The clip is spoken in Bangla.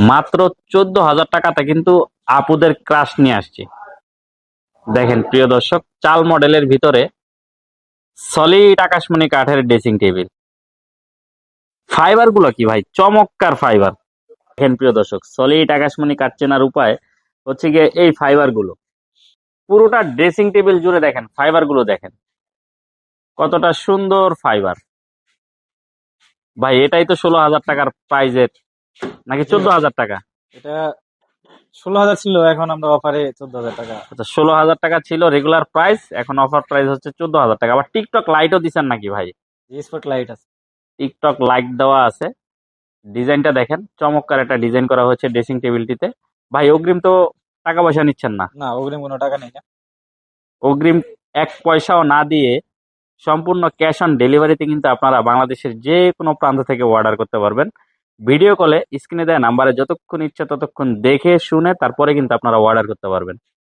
মাত্র 14,000 টাকাতে কিন্তু আপুদের ক্রাশ নিয়ে আসছি। দেখেন প্রিয় দর্শক, চাল মডেলের ভিতরে সলিড আকাশমণি কাঠের ড্রেসিং টেবিল। ফাইবার গুলো কি ভাই, চমৎকার ফাইবার। দেখেন প্রিয় দর্শক, সলিড আকাশমণি কাঠ চেনার উপায় হচ্ছে গিয়ে এই ফাইবার গুলো। পুরোটা ড্রেসিং টেবিল জুড়ে দেখেন ফাইবার গুলো, দেখেন কতটা সুন্দর ফাইবার। ভাই এটাই তো 16,000 টাকার প্রাইজের, নাকি 14,000 টাকা? এটা 16,000 ছিল, এখন আমরা অফারে 14,000 টাকা। আচ্ছা, 16,000 টাকা ছিল রেগুলার প্রাইস, এখন অফার প্রাইস হচ্ছে 14,000 টাকা। আবার টিকটক লাইটও দিচ্ছেন নাকি ভাই? স্পট লাইট আছে। টিকটক লাইট দেওয়া আছে। ডিজাইনটা দেখেন, চমৎকার একটা ডিজাইন করা হয়েছে ড্রেসিং টেবিলটিতে। ভাই অগ্রিম তো টাকা পয়সা নিচ্ছেন না? না, অগ্রিম কোনো টাকা নেই না। অগ্রিম 1 পয়সাও না দিয়ে সম্পূর্ণ ক্যাশ অন ডেলিভারিতে কিন্তু আপনারা বাংলাদেশের যে কোনো প্রান্ত থেকে অর্ডার করতে পারবেন। ভিডিও কলে স্ক্রিনে দেওয়া নাম্বারে যতক্ষণ ইচ্ছা ততক্ষণ দেখে শুনে তারপরে কিন্তু আপনারা অর্ডার করতে পারবেন।